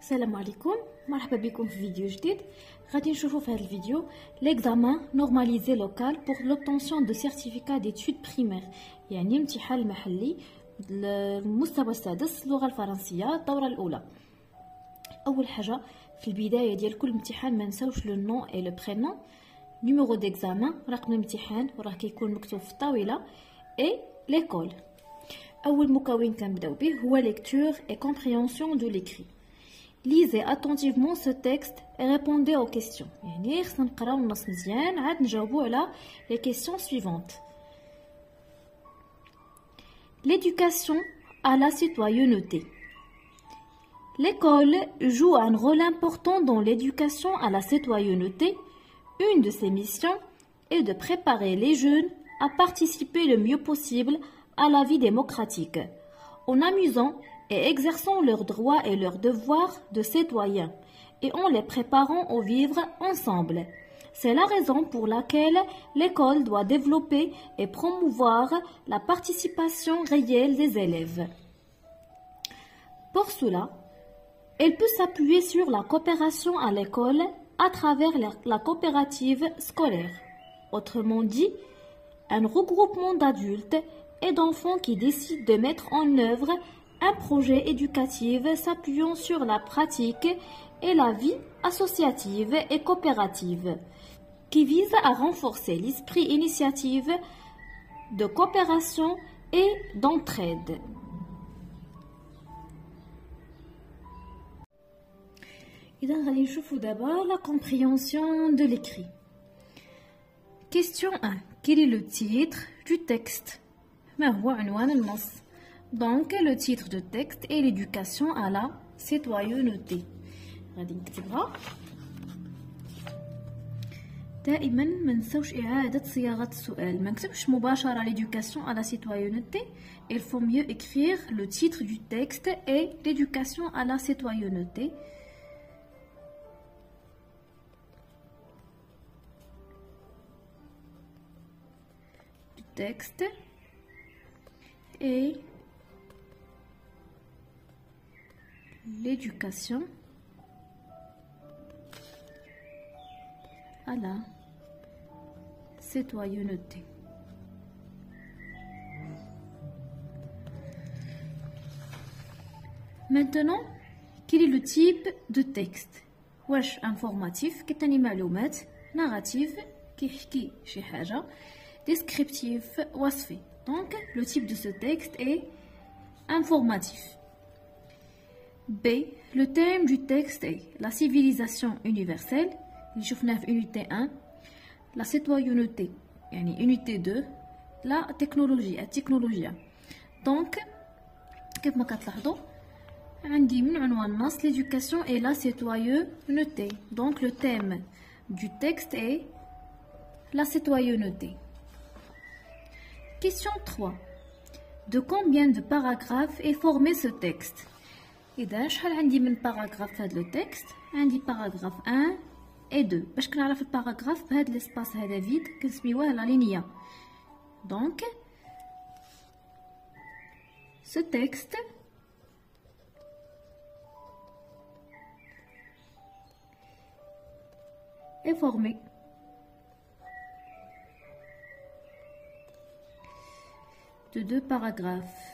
السلام عليكم، مرحبا بكم في فيديو جديد. غادي نشوفوا في هذا الفيديو l'examen normalisé local pour l'obtention de certificat d'études primaires، يعني امتحان المحلي المستوى السادس اللغة الفرنسية الدورة الأولى. أول حاجة في البداية ديال كل امتحان ما نساوش لو نون اي لو برينون، نيميرو ديكزامان رقم الامتحان وراه كيكون مكتوب في الطاولة، اي ليكول. أول مكون كنبداو به هو lecture et compréhension de l'écrit. Lisez attentivement ce texte et répondez aux questions. يعني خصنا نقراو النص مزيان عاد نجاوبو على les questions suivantes. L'éducation à la citoyenneté. L'école joue un rôle important dans l'éducation à la citoyenneté. Une de ses missions est de préparer les jeunes à participer le mieux possible à la vie démocratique, en amusant et exerçant leurs droits et leurs devoirs de citoyens, et en les préparant au vivre ensemble. C'est la raison pour laquelle l'école doit développer et promouvoir la participation réelle des élèves. Pour cela, elle peut s'appuyer sur la coopération à l'école à travers la coopérative scolaire. Autrement dit, un regroupement d'adultes et d'enfants qui décident de mettre en œuvre un projet éducatif s'appuyant sur la pratique et la vie associative et coopérative, qui vise à renforcer l'esprit initiative de coopération et d'entraide. إذا غادي نشوفوا دابا la compréhension de l'écrit. Question 1. Quel est le titre du texte? ما هو عنوان النص؟ Donc le titre de texte est l'éducation à la citoyenneté. غادي نكتبها. دائما ما نساوش إعادة صياغة السؤال، ما نكتبش مباشرة l'éducation à la citoyenneté. Il faut mieux écrire le titre du texte et l'éducation à la citoyenneté. Du texte et l'éducation à la citoyenneté. Maintenant, quel est le type de texte? واش informatif كتعني معلومات، narratif كيحكي شي حاجة، descriptif وصفي. Donc le type de ce texte est informatif. B. Le thème du texte est la civilisation universelle. اللي شفناه في unité 1. La citoyenneté يعني unité 2. La technologie التكنولوجيا. Donc كيف ما كتلاحظوا عندي من عنوان النص l'éducation et la citoyenneté. Donc le thème du texte est la citoyenneté. Question 3. De combien de paragraphes est formé ce texte? إذا شحال عندي من باراغراف في هذا لو تكست؟ عندي باراغراف 1 et 2. باش كنعرف الباراغراف بهذا ليسباس هذا فيد كنسميوه لا لينيا. Donc ce texte est formé de 2 paragraphes.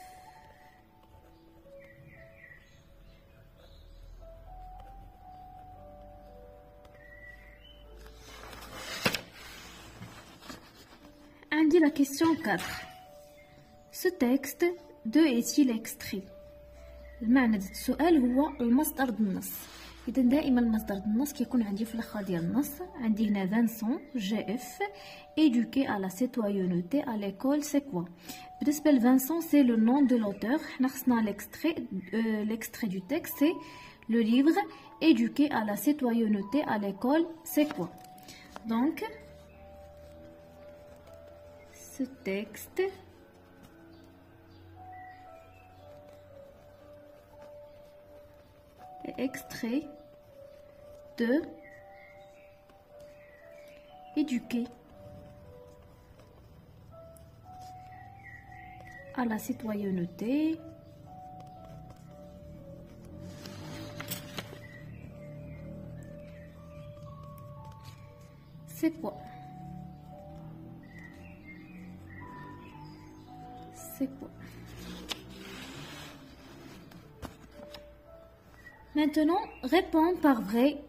عندي la question 4. Ce texte de est-il extrait؟ المعنى ديال السؤال هو المصدر ديال النص. إذا دائما المصدر ديال النص كيكون عندي في الاخر ديال النص. عندي هنا فانسون GF éduqué à la citoyenneté à l'école c'est quoi؟ بالنسبة لفانسون c'est le nom de l'auteur. حنا خصنا l'extrait du texte c'est le livre éduqué à la citoyenneté à l'école c'est quoi? Donc ce texte est extrait de éduquer à la citoyenneté C'est quoi? C'est quoi? Maintenant, réponds par vrai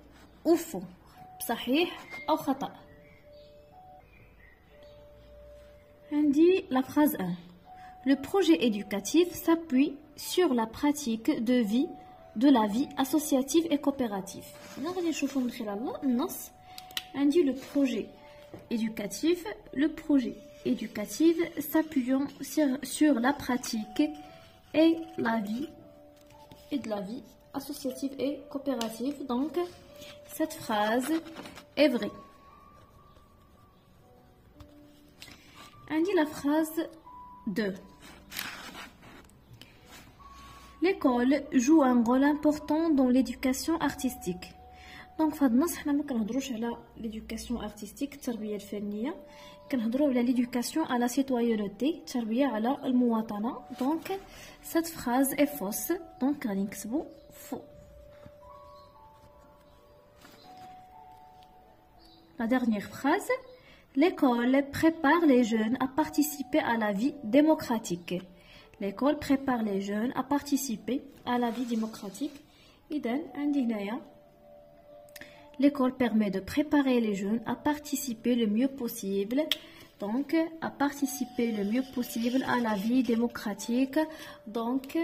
ou faux. صحيح ou خطأ. On dit la phrase 1. Le projet éducatif s'appuie sur la pratique de la vie associative et coopérative. On dit le projet éducatif s'appuyant sur la pratique et de la vie associative et coopérative. Donc, cette phrase est vraie. On dit la phrase 2. L'école joue un rôle important dans l'éducation artistique. Donc, فهاد حنا ما كنهضروش على l'éducation artistique التربية الفنية، كنهضروا على l'éducation à la citoyenneté التربية على المواطنة. Donc, cette phrase est fausse. Donc, غادي نكتبوا faux. La dernière phrase. L'école prépare les jeunes à participer à la vie démocratique. L'école prépare les jeunes à participer à la vie démocratique. إذن عندي هنايا l'école permet de préparer les jeunes à participer le mieux possible. Donc, à participer le mieux possible à la vie démocratique. Donc,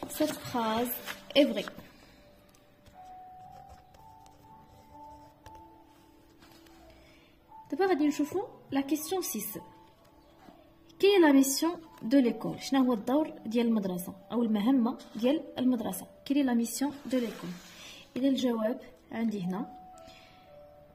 cette phrase est vraie. D'abord, on va la question 6. Quelle est la mission de l'école? شنو هو الدور ديال المدرسة أو المهمة ديال المدرسة؟ Quelle est la mission de l'école? إذا الجواب عندي هنا.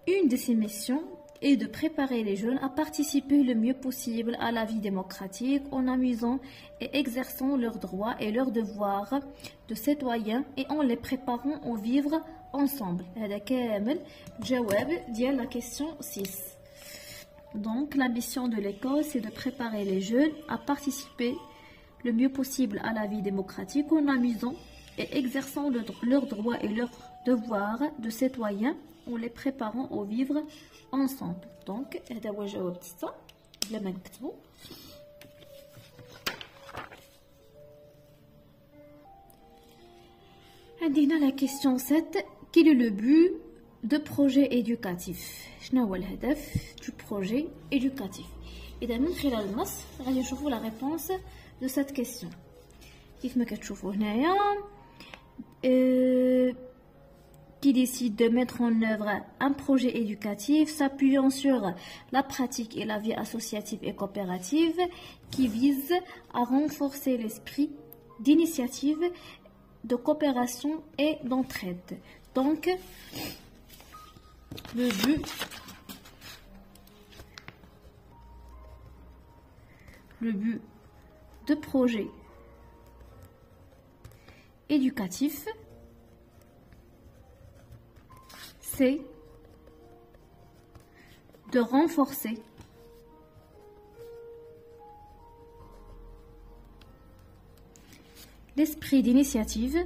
Une de ses missions est de préparer les jeunes à participer le mieux possible à la vie démocratique en amusant et exerçant leurs droits et leurs devoirs de citoyens et en les préparant au vivre ensemble. هذا كامل الجواب ديال la question 6. Donc, la mission de l'école, c'est de préparer les jeunes à participer le mieux possible à la vie démocratique en amusant et exerçant leurs droits et leurs devoirs de citoyens en les préparant au vivre ensemble. Donc, هذا هو الجواب 6 بلا ما نكتبو. عندنا la question 7. Quel est le but de projet éducatif? شنو هو الهدف du projet éducatif؟ إذا من خلال النص غادي نشوفوا la réponse de cette question. كيف ما كتشوفوا هنايا qui décide de mettre en œuvre un projet éducatif s'appuyant sur la pratique et la vie associative et coopérative qui vise à renforcer l'esprit d'initiative, de coopération et d'entraide. Donc, le but de projet éducatif, c'est de renforcer l'esprit d'initiative,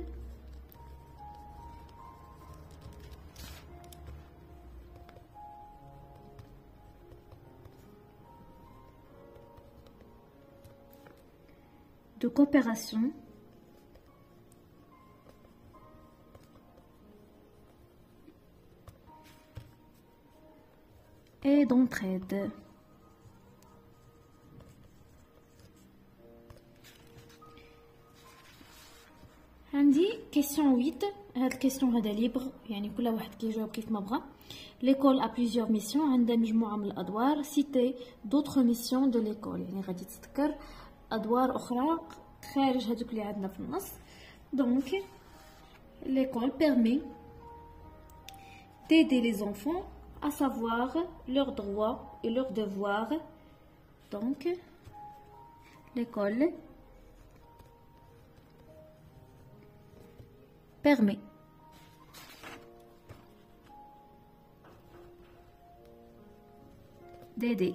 de coopération et d'entraide. عندي question 8. هاد الكيسيون هذا ليبر يعني كل واحد كيجاوب كيف ما بغى. L'école a plusieurs missions. عندها مجموعة من الأدوار. Citer d'autres missions de l'école يعني غادي تذكر أدوار أخرى خارج هذوك اللي عندنا في النص. Donc l'école permet d'aider les enfants à savoir leurs droits et leurs devoirs. Donc l'école permet d'aider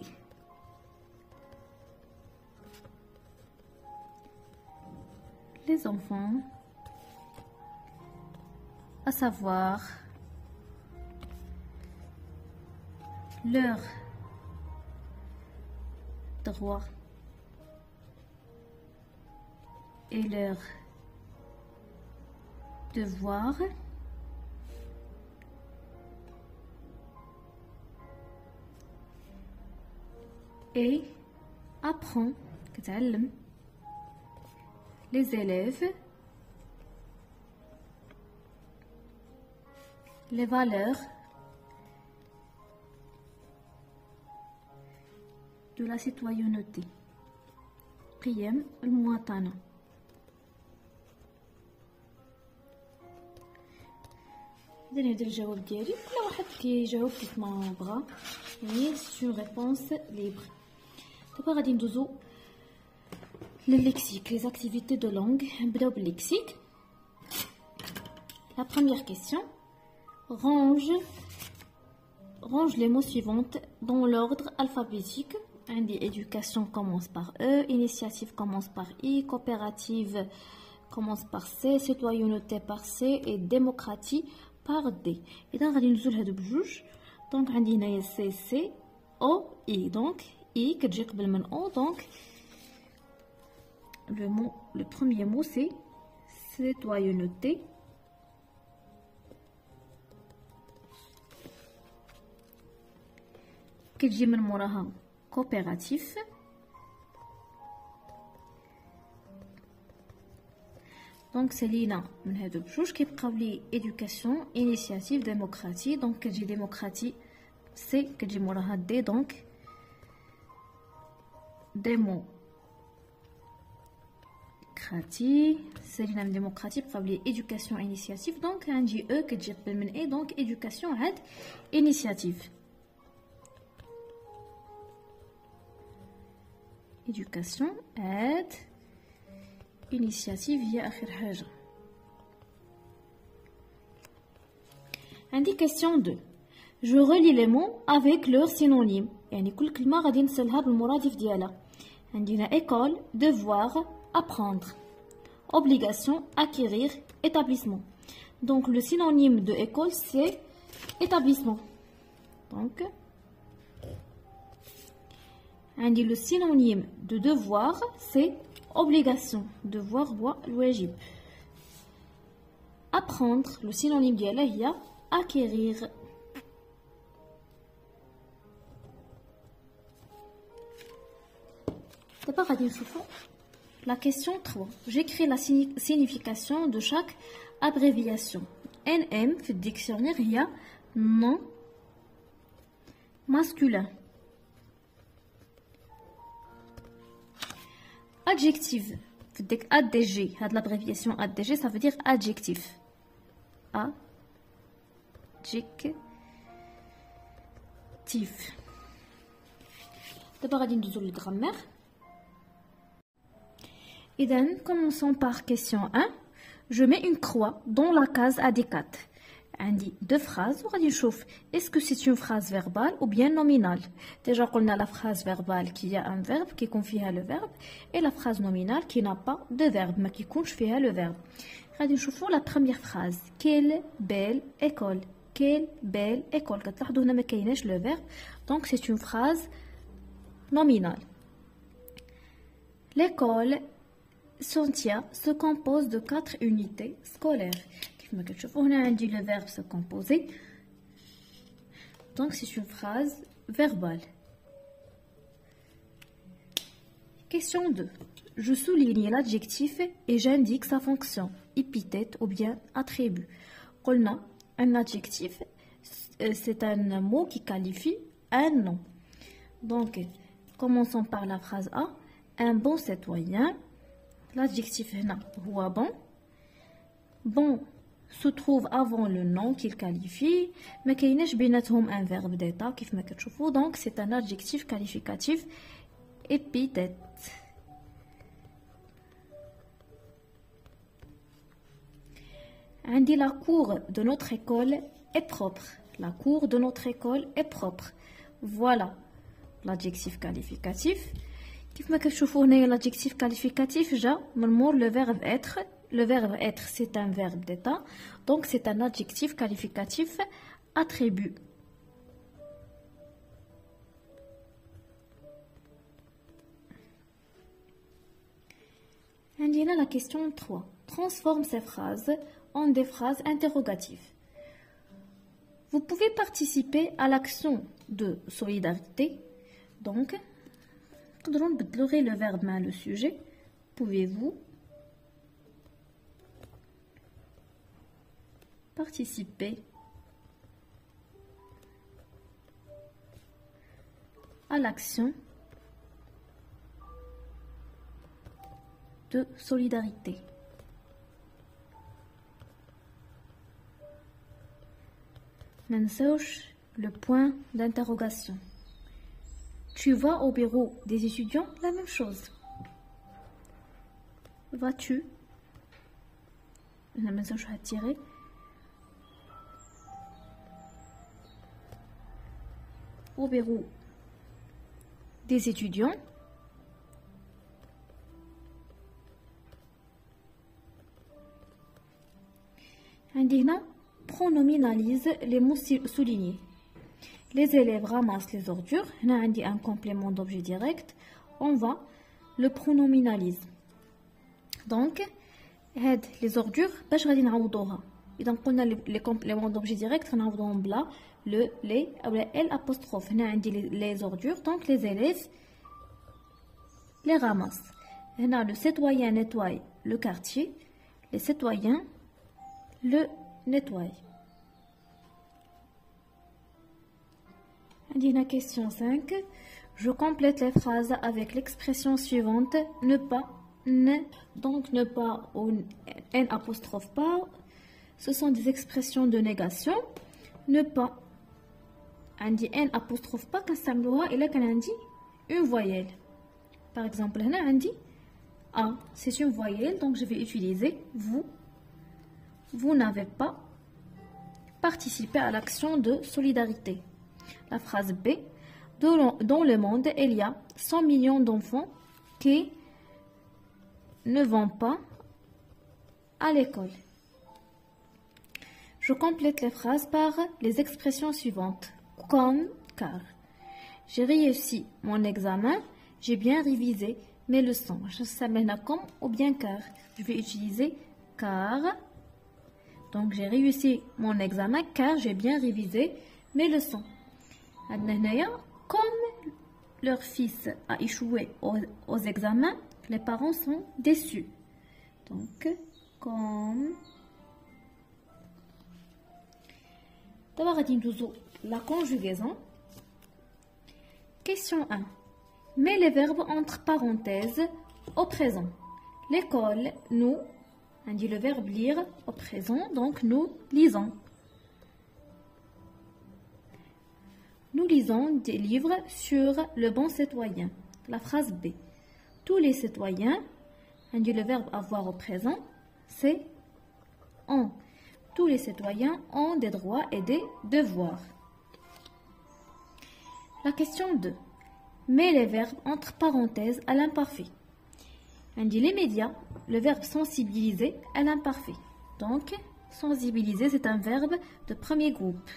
les enfants à savoir leurs droits et leurs devoirs et apprend les élèves les valeurs de la citoyenneté قيم المواطنة. إذا ندير الجواب ديالي كل واحد كيجاوب كيف ما بغا، يعني سي اون ريبونس ليبر. دابا غادي ندوزو للليكسيك les activités de langue. نبداو بالليكسيك. La première question: range les mots suivants dans l'ordre alphabétique. Éducation commence par E, initiative commence par I, coopérative commence par C, citoyenneté par C et démocratie par D. Et donc, on va nous بجوج. Donc, on a C, C, O, I. Donc, I qui est قبل من O. Donc, le premier mot c'est citoyenneté. Qui تجي من موراها coopératif. Donc c'est لينا من هادو بجوج كيبقاو لي éducation, initiative, démocratie. Donc كتجي démocratie سي كتجي موراها دي. دونك démocratie سي لينا من démocratie بقاو لي éducation, initiative. donc عندي او كتجي قبل من اي. donc éducation عاد initiative. éducation aide initiative هي آخر حاجة. عندي question 2. je relie les mots avec leurs synonymes. يعني كل كلمة غادي نسالها بالمرادف ديالها. عندنا école, devoir, apprendre, obligation, acquérir, établissement. donc le synonyme de école c'est établissement. donc عندي le synonyme de devoir c'est obligation. devoir هو الواجب. apprendre le synonyme ديالها هي acquérir. دابا غادي نشوفو la question 3. j'écris la signification de chaque abréviation. NM في الديكسيونير هي nom masculin. adjectif في الديك ADG. هاد l'abréviation ADG ça veut dire adjectif. adjectif. دابا غادي ندوزو للغرامير. إذن commençons par question 1. je mets une croix dans la case AD4. عندي deux phrases وغادي نشوف est-ce que c'est une phrase verbale ou bien nominale. déjà قلنا la phrase verbale qui a un verbe qui يكون فيها le verbe et la phrase nominale qui n'a pas de verbe ما كيكونش فيها le verbe. غادي نشوفوا la première phrase quelle belle école. quelle belle école. كتلاحظوا هنا ما كايناش le verbe donc c'est une phrase nominale. l'école Santia se compose de 4 unités scolaires. كما كتشوفوا هنا عندي le verbe se composer. donc c'est une phrase verbale. question 2. je souligne l'adjectif et j'indique sa fonction, épithète ou bien attribut. قلنا un adjectif c'est un mot qui qualifie un nom. donc commençons par la phrase A. un bon citoyen. l'adjectif هنا هو bon. bon se trouve avant le nom qu'il qualifie. ما كايناش بيناتهم un verbe d'état كيف ما كتشوفوا. donc c'est un adjectif qualificatif épithète. عندي la cour de notre école est propre. la cour de notre école est propre. voilà l'adjectif qualificatif. كيف ما كتشوفوا هنايا l'adjectif qualificatif جا من مور le verbe être. le verbe être c'est un verbe d'état donc c'est un adjectif qualificatif attribut. عندنا la question 3. Transforme ces phrases en des phrases interrogatives. Vous pouvez participer à l'action de solidarité. Donc, nous بدلوغي le verbe مع le sujet. Pouvez-vous participer à l'action de solidarité. Nansouch, le point d'interrogation. Tu vas au bureau des étudiants, la même chose. Vas-tu? Nansouch à tirer. Au bureau des étudiants. Indina pronominalise les mots soulignés. Les élèves ramassent les ordures. On a un complément d'objet direct. On va le pronominalise. Donc, les ordures, باش غادي نعوضوها. إذا قلنا les compléments d'objet direct, نعوضوهم بلا le, les ou la L apostrophe. On a les ordures, donc les élèves les ramassent. On a le citoyen nettoie le quartier. Les citoyens le nettoie. Indina question 5. Je complète les phrases avec l'expression suivante. Ne pas, ne. Donc ne pas ou n apostrophe pas. Ce sont des expressions de négation. Ne pas. Indi n apostrophe pas كنستعملوها إلا كان عندي une voyelle. Par exemple, هنا عندي A. C'est une voyelle, donc je vais utiliser vous. Vous n'avez pas participé à l'action de solidarité. La phrase B. Dans le monde, il y a 100 millions d'enfants qui ne vont pas à l'école. Je complète les phrases par les expressions suivantes. Comme, car. J'ai réussi mon examen, j'ai bien révisé mes leçons. Je sais maintenant comme ou bien car. Je vais utiliser car. Donc j'ai réussi mon examen car j'ai bien révisé mes leçons. Comme leur fils a échoué aux examens, les parents sont déçus. Donc, comme... D'abord, la conjugaison. Question 1. Mets les verbes entre parenthèses au présent. L'école, nous, on dit le verbe lire au présent, donc nous lisons. Nous lisons des livres sur le bon citoyen. La phrase B. Tous les citoyens, on dit le verbe avoir au présent, c'est ont. Tous les citoyens ont des droits et des devoirs. La question 2. Mets les verbes entre parenthèses à l'imparfait. On dit les médias, le verbe sensibiliser à l'imparfait. Donc, sensibiliser, c'est un verbe de premier groupe.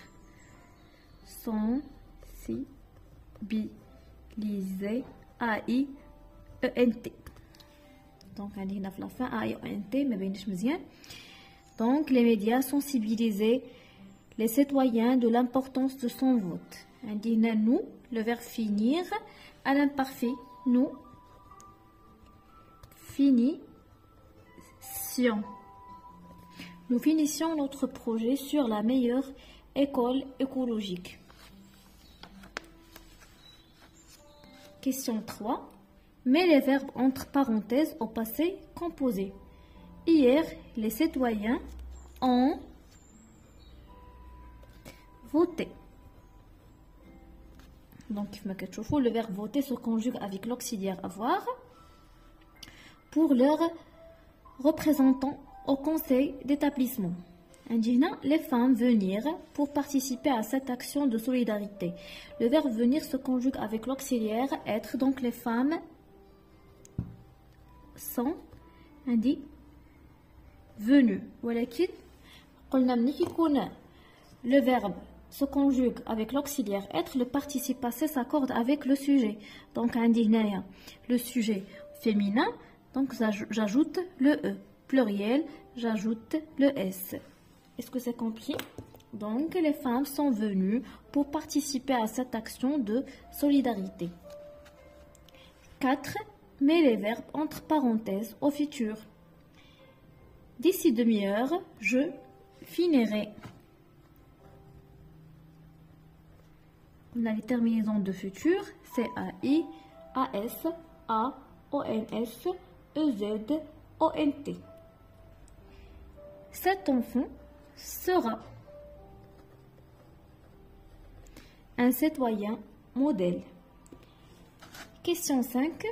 Sensibiliser, A-I-E-N-T. Donc, on dit la fin A-I-E-N-T, mais bien je. Donc, les médias sensibiliser les citoyens de l'importance de son vote. On dit nous, le verbe finir à l'imparfait. Nous finissions. Nous finissions notre projet sur la meilleure école écologique. Question 3. Mets les verbes entre parenthèses au passé composé. Hier, les citoyens ont voté. Donc, le verbe voter se conjugue avec l'auxiliaire avoir pour leurs représentants au conseil d'établissement. Les femmes venir pour participer à cette action de solidarité. Le verbe venir se conjugue avec l'auxiliaire être, donc les femmes sont venues. Le verbe se conjugue avec l'auxiliaire être, le participe passé s'accorde avec le sujet. Donc, le sujet féminin, Donc j'ajoute le E. Pluriel, j'ajoute le S. Est-ce que c'est compris? Donc les femmes sont venues pour participer à cette action de solidarité. 4. Mets les verbes entre parenthèses au futur. D'ici demi-heure, je finirai. On a les terminaisons de futur, C-A-I, A-S, A, O-N-S, E-Z, O-N-T. Cet enfant sera un citoyen modèle. Question 5.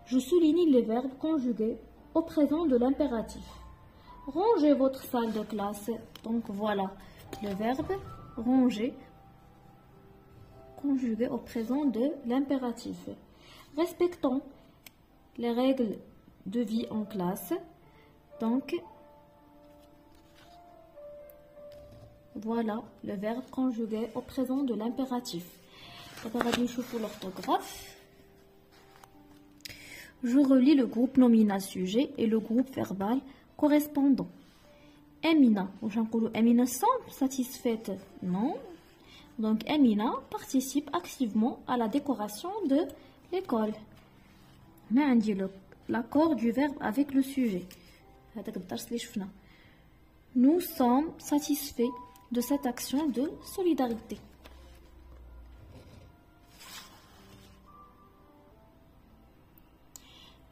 Je souligne les verbes conjugués au présent de l'impératif. Rangez votre salle de classe. Donc voilà le verbe ranger conjugué au présent de l'impératif. Respectons les règles de vie en classe. Donc voilà le verbe conjugué au présent de l'impératif. L'orthographe. Je relis le groupe nominal sujet et le groupe verbal correspondant. Amina, Amina semble satisfaite? Non. Donc Amina participe activement à la décoration de l'école. Mais on dit l'accord du verbe avec le sujet. Nous sommes satisfaits de cette action de solidarité.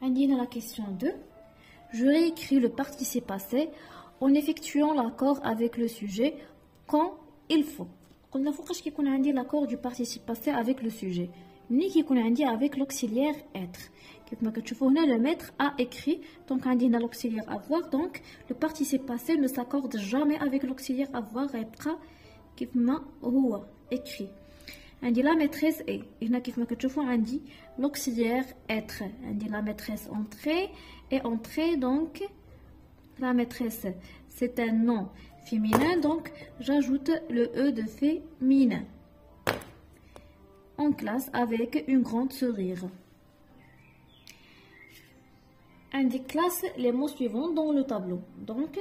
Dans la question 2, je réécris le participe passé en effectuant l'accord avec le sujet quand il faut. On a l'accord du participe passé avec le sujet, ni qui avec l'auxiliaire être. Le maître a écrit, donc on dit l'auxiliaire avoir, donc le participe passé ne s'accorde jamais avec l'auxiliaire avoir et écrit. On dit la maîtresse est. On dit l'auxiliaire être. On dit la maîtresse entrer et entrer, donc la maîtresse c'est un nom féminin, donc j'ajoute le E de féminin. En classe avec une grande sourire. Indique classe les mots suivants dans le tableau. Donc,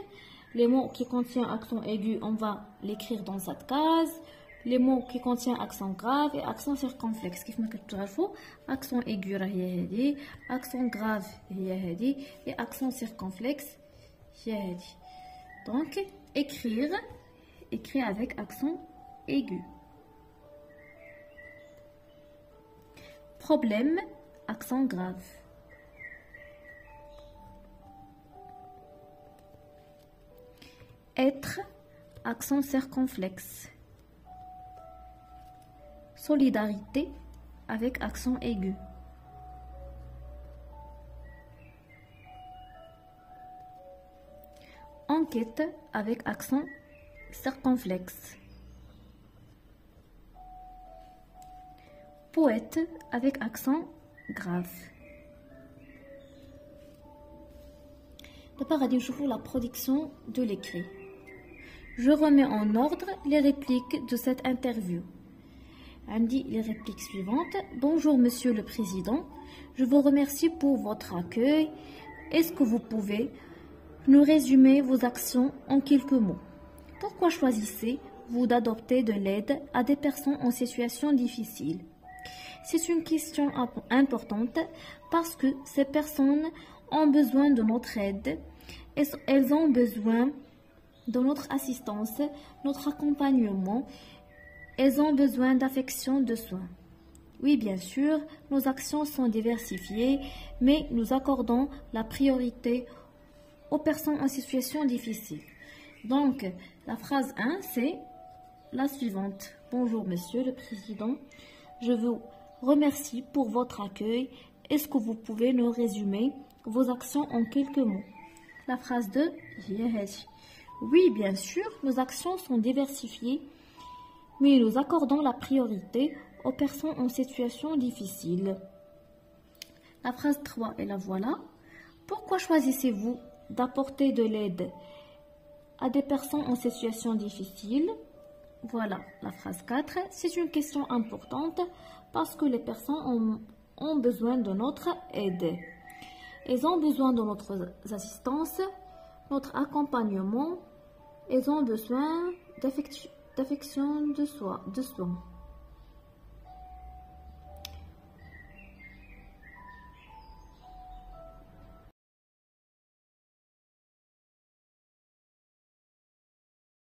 les mots qui contiennent accent aigu, on va l'écrire dans cette case. Les mots qui contiennent accent grave et accent circonflexe. Kif ma كتعرفوا accent aigu هي هذه, accent grave هي هذه et accent circonflexe هي هذه. Donc, écrire avec accent aigu. Problème, accent grave. Être, accent circonflexe. Solidarité, avec accent aigu. Enquête, avec accent circonflexe. Poète, avec accent grave. D'abord, on va la production de l'écrit. Je remets en ordre les répliques de cette interview. On dit les répliques suivantes. Bonjour Monsieur le Président, je vous remercie pour votre accueil. Est-ce que vous pouvez nous résumer vos actions en quelques mots? Pourquoi choisissez-vous d'adopter de l'aide à des personnes en situation difficile? C'est une question importante parce que ces personnes ont besoin de notre aide. Elles ont besoin de notre assistance, notre accompagnement. Elles ont besoin d'affection, de soins. Oui, bien sûr, nos actions sont diversifiées, mais nous accordons la priorité aux personnes en situation difficile. Donc, la phrase 1, c'est la suivante. Bonjour, Monsieur le Président. Je vous remercie pour votre accueil. Est-ce que vous pouvez nous résumer vos actions en quelques mots? La phrase 2, oui, bien sûr, nos actions sont diversifiées, mais nous accordons la priorité aux personnes en situation difficile. La phrase 3, et la voilà. Pourquoi choisissez-vous d'apporter de l'aide à des personnes en situation difficile? Voilà, la phrase 4. C'est une question importante parce que les personnes ont besoin de notre aide. Ils ont besoin de notre assistance, notre accompagnement. Ils ont besoin d'affection, de soins.